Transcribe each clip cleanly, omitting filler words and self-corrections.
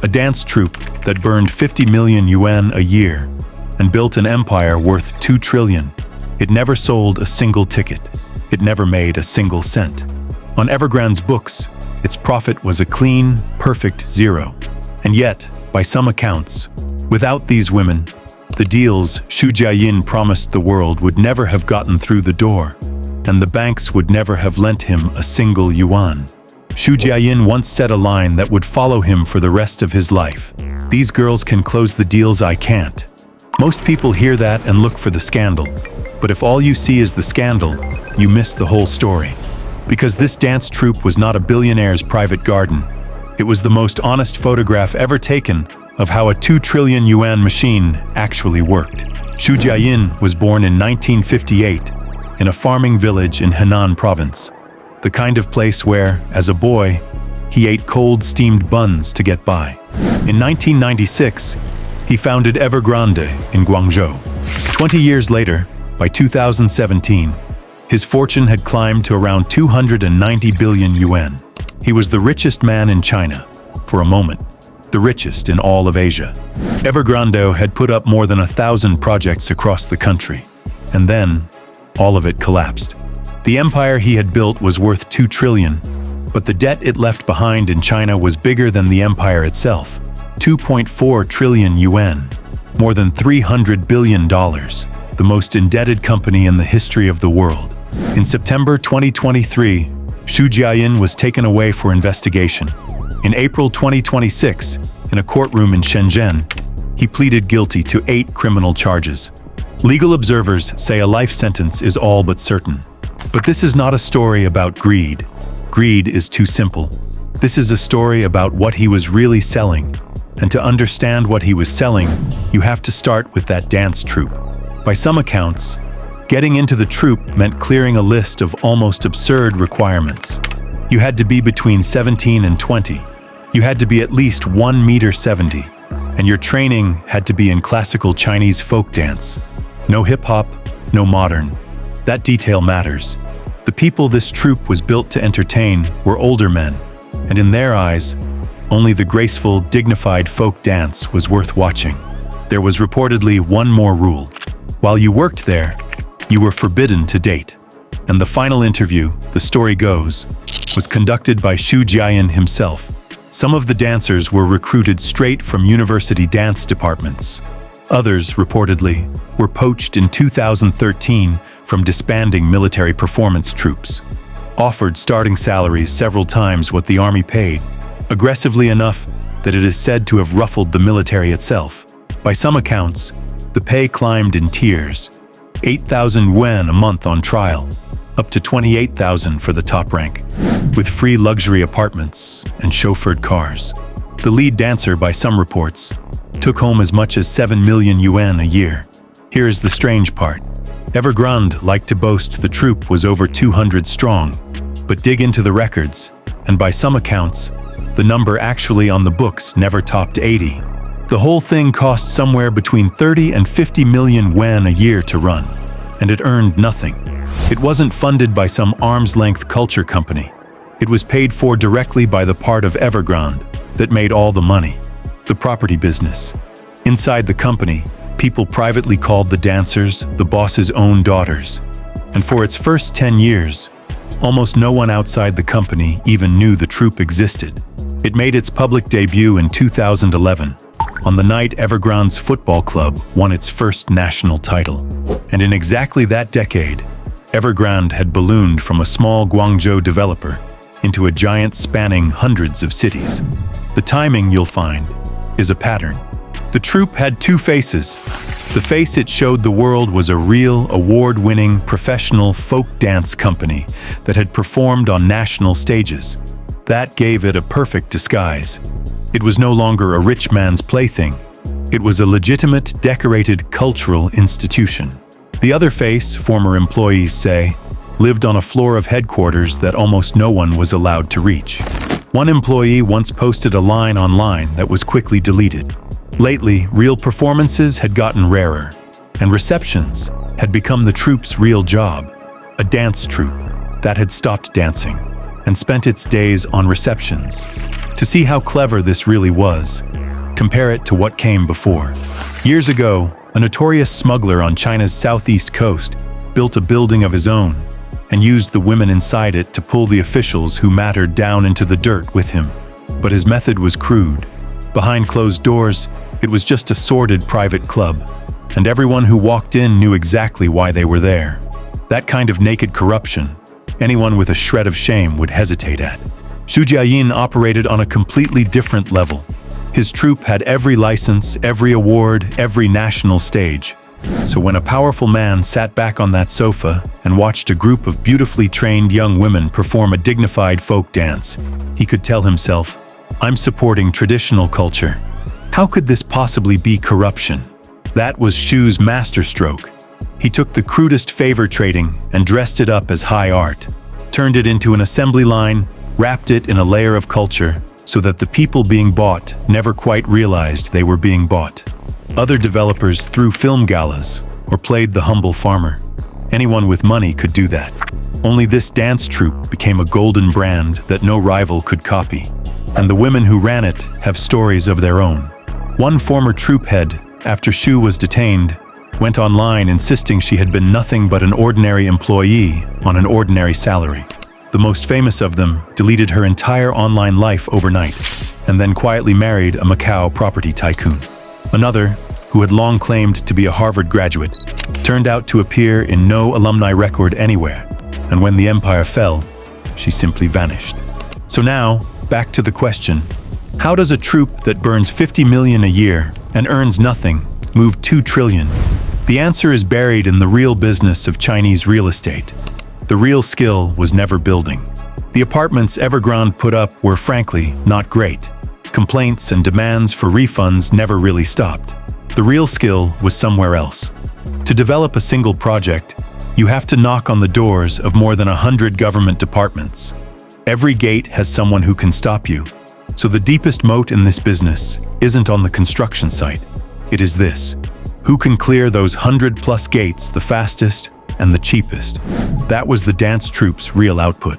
a dance troupe that burned 50 million yuan a year and built an empire worth 2 trillion. It never sold a single ticket. It never made a single cent. On Evergrande's books, its profit was a clean, perfect zero. And yet, by some accounts, without these women, the deals Xu Jiayin promised the world would never have gotten through the door, and the banks would never have lent him a single yuan. Xu Jiayin once said a line that would follow him for the rest of his life. "These girls can close the deals I can't." Most people hear that and look for the scandal. But if all you see is the scandal, you miss the whole story. Because this dance troupe was not a billionaire's private garden. It was the most honest photograph ever taken of how a 2 trillion yuan machine actually worked. Xu Jiayin was born in 1958 in a farming village in Henan province. The kind of place where, as a boy, he ate cold steamed buns to get by. In 1996, he founded Evergrande in Guangzhou. 20 years later, by 2017, his fortune had climbed to around 290 billion yuan. He was the richest man in China, for a moment, the richest in all of Asia. Evergrande had put up more than 1,000 projects across the country, and then all of it collapsed. The empire he had built was worth 2 trillion, but the debt it left behind in China was bigger than the empire itself, 2.4 trillion yuan, more than $300 billion. The most indebted company in the history of the world. In September 2023, Xu Jiayin was taken away for investigation. In April 2026, in a courtroom in Shenzhen, he pleaded guilty to 8 criminal charges. Legal observers say a life sentence is all but certain. But this is not a story about greed. Greed is too simple. This is a story about what he was really selling. And to understand what he was selling, you have to start with that dance troupe. By some accounts, getting into the troupe meant clearing a list of almost absurd requirements. You had to be between 17 and 20. You had to be at least 1.70 m, and your training had to be in classical Chinese folk dance. No hip-hop, no modern. That detail matters. The people this troupe was built to entertain were older men, and in their eyes, only the graceful, dignified folk dance was worth watching. There was reportedly one more rule. While you worked there, you were forbidden to date. And the final interview, the story goes, was conducted by Xu Jiayin himself. Some of the dancers were recruited straight from university dance departments. Others, reportedly, were poached in 2013 from disbanding military performance troops. Offered starting salaries several times what the army paid, aggressively enough that it is said to have ruffled the military itself. By some accounts, the pay climbed in tiers, 8,000 yuan a month on trial, up to 28,000 for the top rank, with free luxury apartments and chauffeured cars. The lead dancer, by some reports, took home as much as 7 million yuan a year. Here is the strange part. Evergrande liked to boast the troupe was over 200 strong, but dig into the records, and by some accounts, the number actually on the books never topped 80. The whole thing cost somewhere between 30 and 50 million yuan a year to run, and it earned nothing. It wasn't funded by some arm's-length culture company. It was paid for directly by the part of Evergrande that made all the money, the property business. Inside the company, people privately called the dancers the boss's own daughters. And for its first 10 years, almost no one outside the company even knew the troupe existed. It made its public debut in 2011. On the night Evergrande's football club won its first national title. And in exactly that decade, Evergrande had ballooned from a small Guangzhou developer into a giant spanning hundreds of cities. The timing, you'll find, is a pattern. The troupe had 2 faces. The face it showed the world was a real, award-winning, professional folk dance company that had performed on national stages. That gave it a perfect disguise. It was no longer a rich man's plaything. It was a legitimate, decorated cultural institution. The other face, former employees say, lived on a floor of headquarters that almost no one was allowed to reach. One employee once posted a line online that was quickly deleted. Lately, real performances had gotten rarer, and receptions had become the troupe's real job. A dance troupe that had stopped dancing and spent its days on receptions. To see how clever this really was, compare it to what came before. Years ago, a notorious smuggler on China's southeast coast built a building of his own and used the women inside it to pull the officials who mattered down into the dirt with him. But his method was crude. Behind closed doors, it was just a sordid private club, and everyone who walked in knew exactly why they were there. That kind of naked corruption, anyone with a shred of shame would hesitate at. Xu Jiayin operated on a completely different level. His troupe had every license, every award, every national stage. So when a powerful man sat back on that sofa and watched a group of beautifully trained young women perform a dignified folk dance, he could tell himself, "I'm supporting traditional culture. How could this possibly be corruption?" That was Xu's masterstroke. He took the crudest favor trading and dressed it up as high art, turned it into an assembly line, wrapped it in a layer of culture so that the people being bought never quite realized they were being bought. Other developers threw film galas or played the humble farmer. Anyone with money could do that. Only this dance troupe became a golden brand that no rival could copy. And the women who ran it have stories of their own. One former troupe head, after Xu was detained, went online insisting she had been nothing but an ordinary employee on an ordinary salary. The most famous of them deleted her entire online life overnight and then quietly married a Macau property tycoon. Another, who had long claimed to be a Harvard graduate, turned out to appear in no alumni record anywhere, and when the empire fell, she simply vanished. So now, back to the question, how does a troupe that burns 50 million a year and earns nothing move 2 trillion? The answer is buried in the real business of Chinese real estate. The real skill was never building. The apartments Evergrande put up were frankly not great. Complaints and demands for refunds never really stopped. The real skill was somewhere else. To develop a single project, you have to knock on the doors of more than 100 government departments. Every gate has someone who can stop you. So the deepest moat in this business isn't on the construction site. It is this: who can clear those 100+ gates the fastest and the cheapest? That was the dance troupe's real output,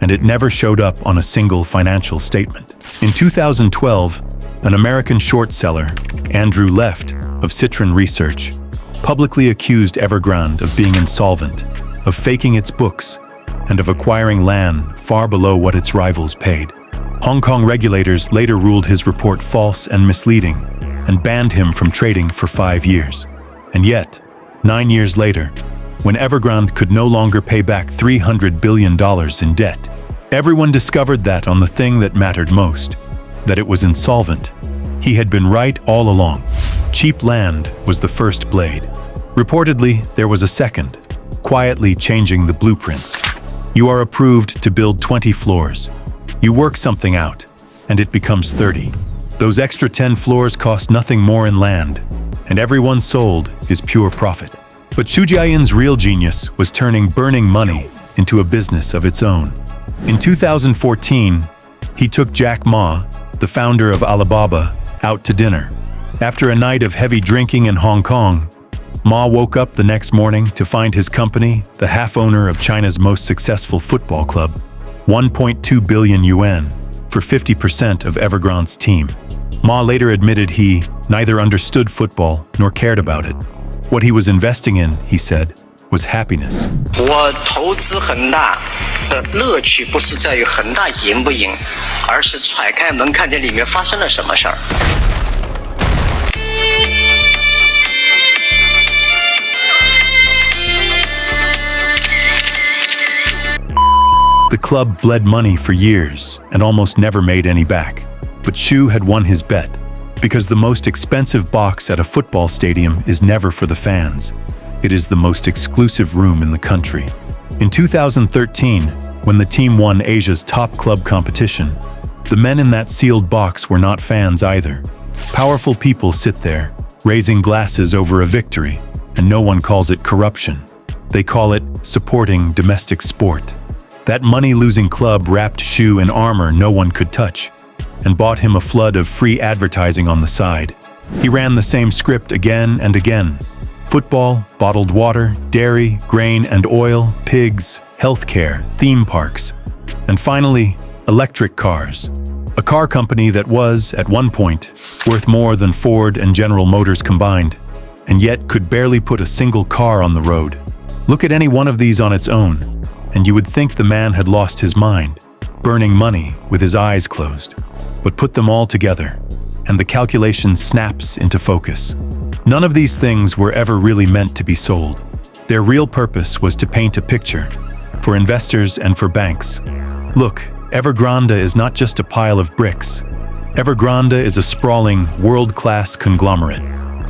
and it never showed up on a single financial statement. In 2012, an American short seller, Andrew Left, of Citron Research, publicly accused Evergrande of being insolvent, of faking its books, and of acquiring land far below what its rivals paid. Hong Kong regulators later ruled his report false and misleading and banned him from trading for 5 years. And yet, 9 years later, when Evergrande could no longer pay back $300 billion in debt, everyone discovered that on the thing that mattered most, that it was insolvent. He had been right all along. Cheap land was the first blade. Reportedly, there was a second, quietly changing the blueprints. You are approved to build 20 floors. You work something out, and it becomes 30. Those extra 10 floors cost nothing more in land, and everyone sold is pure profit. But Xu Jiayin's real genius was turning burning money into a business of its own. In 2014, he took Jack Ma, the founder of Alibaba, out to dinner. After a night of heavy drinking in Hong Kong, Ma woke up the next morning to find his company, the half-owner of China's most successful football club, 1.2 billion yuan for 50% of Evergrande's team. Ma later admitted he neither understood football nor cared about it. What he was investing in, he said, was happiness. 我投资恒大的乐趣不是在于恒大赢不赢，而是踹开门看见里面发生了什么事儿。 The club bled money for years and almost never made any back. But Xu had won his bet, because the most expensive box at a football stadium is never for the fans. It is the most exclusive room in the country. In 2013, when the team won Asia's top club competition, the men in that sealed box were not fans either. Powerful people sit there, raising glasses over a victory, and no one calls it corruption. They call it supporting domestic sport. That money-losing club wrapped Xu in armor no one could touch, and bought him a flood of free advertising on the side. He ran the same script again and again. Football, bottled water, dairy, grain and oil, pigs, healthcare, theme parks, and finally, electric cars. A car company that was, at one point, worth more than Ford and General Motors combined, and yet could barely put a single car on the road. Look at any one of these on its own, and you would think the man had lost his mind, burning money with his eyes closed. But put them all together, and the calculation snaps into focus. None of these things were ever really meant to be sold. Their real purpose was to paint a picture, for investors and for banks. Look, Evergrande is not just a pile of bricks. Evergrande is a sprawling, world-class conglomerate.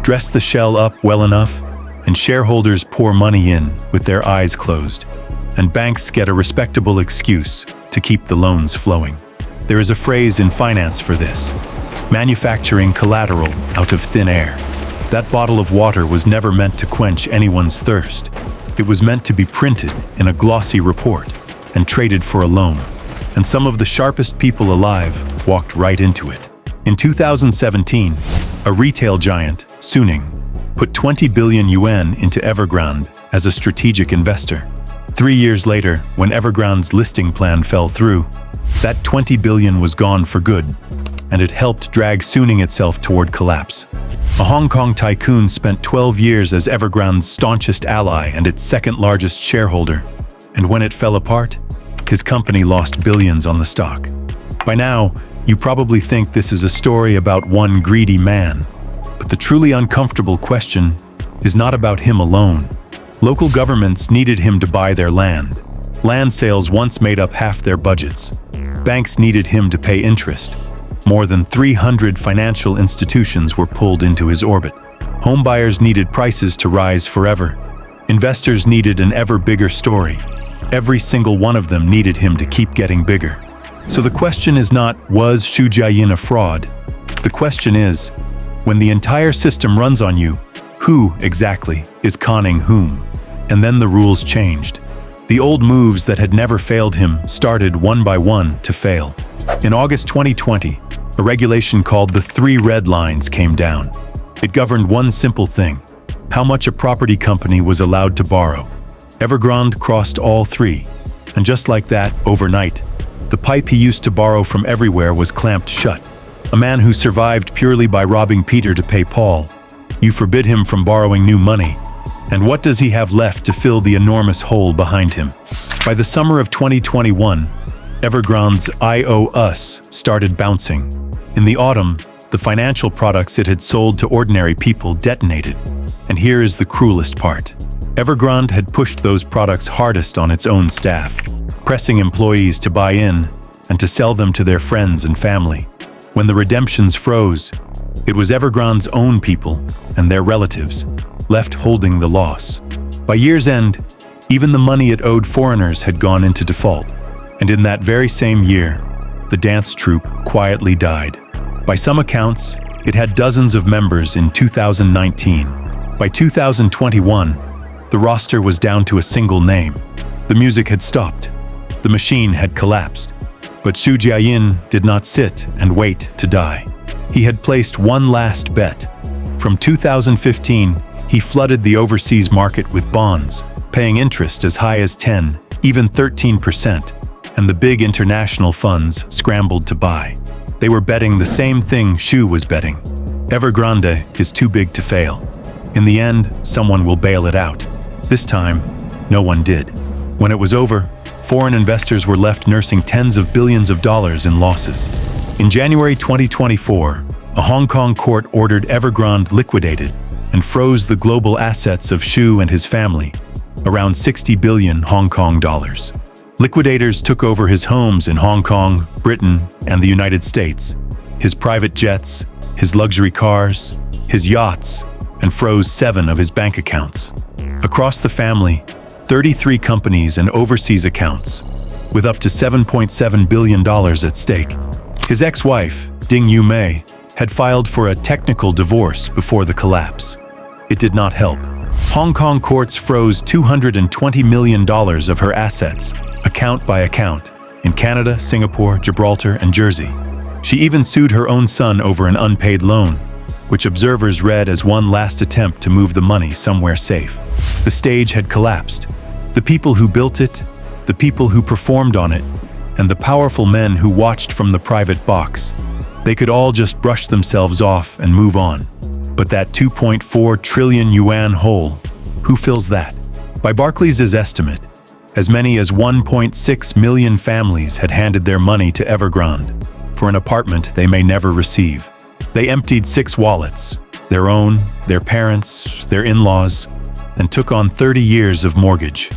Dress the shell up well enough, and shareholders pour money in with their eyes closed, and banks get a respectable excuse to keep the loans flowing. There is a phrase in finance for this: manufacturing collateral out of thin air. That bottle of water was never meant to quench anyone's thirst. It was meant to be printed in a glossy report and traded for a loan. And some of the sharpest people alive walked right into it. In 2017, a retail giant, Suning, put 20 billion yuan into Evergrande as a strategic investor. 3 years later, when Evergrande's listing plan fell through, that 20 billion was gone for good, and it helped drag Suning itself toward collapse. A Hong Kong tycoon spent 12 years as Evergrande's staunchest ally and its second-largest shareholder, and when it fell apart, his company lost billions on the stock. By now, you probably think this is a story about one greedy man, but the truly uncomfortable question is not about him alone. Local governments needed him to buy their land. Land sales once made up half their budgets. Banks needed him to pay interest. More than 300 financial institutions were pulled into his orbit. Homebuyers needed prices to rise forever. Investors needed an ever bigger story. Every single one of them needed him to keep getting bigger. So the question is not, was Xu Jiayin a fraud? The question is, when the entire system runs on you, who exactly is conning whom? And then the rules changed. The old moves that had never failed him started one by one to fail. In August 2020, a regulation called the 3 Red Lines came down. It governed one simple thing: how much a property company was allowed to borrow. Evergrande crossed all 3, and just like that, overnight, the pipe he used to borrow from everywhere was clamped shut. A man who survived purely by robbing Peter to pay Paul. You forbid him from borrowing new money, and what does he have left to fill the enormous hole behind him? By the summer of 2021, Evergrande's I owe us started bouncing. In the autumn, the financial products it had sold to ordinary people detonated. And here is the cruelest part. Evergrande had pushed those products hardest on its own staff, pressing employees to buy in and to sell them to their friends and family. When the redemptions froze, it was Evergrande's own people and their relatives left holding the loss. By year's end, even the money it owed foreigners had gone into default. And in that very same year, the dance troupe quietly died. By some accounts, it had dozens of members in 2019. By 2021, the roster was down to a single name. The music had stopped. The machine had collapsed. But Xu Jiayin did not sit and wait to die. He had placed one last bet. From 2015, he flooded the overseas market with bonds, paying interest as high as 10, even 13%, and the big international funds scrambled to buy. They were betting the same thing Xu was betting. Evergrande is too big to fail. In the end, someone will bail it out. This time, no one did. When it was over, foreign investors were left nursing tens of billions of dollars in losses. In January 2024, a Hong Kong court ordered Evergrande liquidated and froze the global assets of Xu and his family, around 60 billion Hong Kong dollars. Liquidators took over his homes in Hong Kong, Britain, and the United States, his private jets, his luxury cars, his yachts, and froze 7 of his bank accounts. Across the family, 33 companies and overseas accounts, with up to $7.7 billion at stake. His ex-wife, Ding Yumei, had filed for a technical divorce before the collapse. It did not help. Hong Kong courts froze $220 million of her assets, account by account, in Canada, Singapore, Gibraltar, and Jersey. She even sued her own son over an unpaid loan, which observers read as one last attempt to move the money somewhere safe. The stage had collapsed. The people who built it, the people who performed on it, and the powerful men who watched from the private box. They could all just brush themselves off and move on. But that 2.4 trillion yuan hole, who fills that? By Barclays' estimate, as many as 1.6 million families had handed their money to Evergrande for an apartment they may never receive. They emptied 6 wallets, their own, their parents', their in-laws', and took on 30 years of mortgage.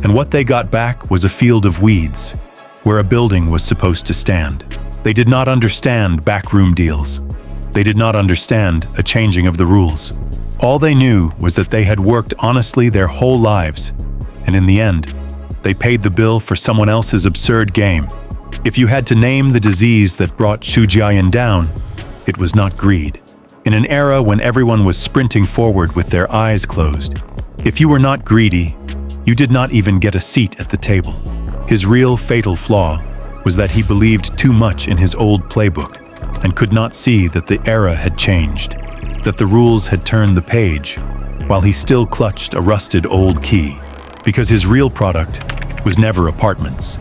And what they got back was a field of weeds, where a building was supposed to stand. They did not understand backroom deals. They did not understand a changing of the rules. All they knew was that they had worked honestly their whole lives, and in the end, they paid the bill for someone else's absurd game. If you had to name the disease that brought Xu Jiayin down, it was not greed. In an era when everyone was sprinting forward with their eyes closed, if you were not greedy, you did not even get a seat at the table. His real fatal flaw was that he believed too much in his old playbook and could not see that the era had changed, that the rules had turned the page, while he still clutched a rusted old key. Because his real product was never apartments.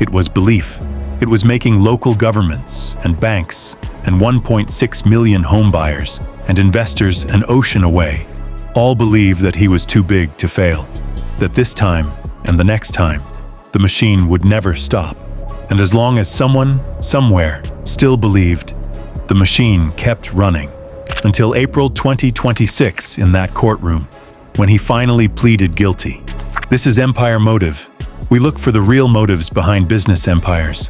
It was belief. It was making local governments and banks and 1.6 million homebuyers and investors an ocean away all believe that he was too big to fail, that this time and the next time, the machine would never stop. And as long as someone, somewhere, still believed, the machine kept running. Until April 2026 in that courtroom, when he finally pleaded guilty. This is Empire Motive. We look for the real motives behind business empires.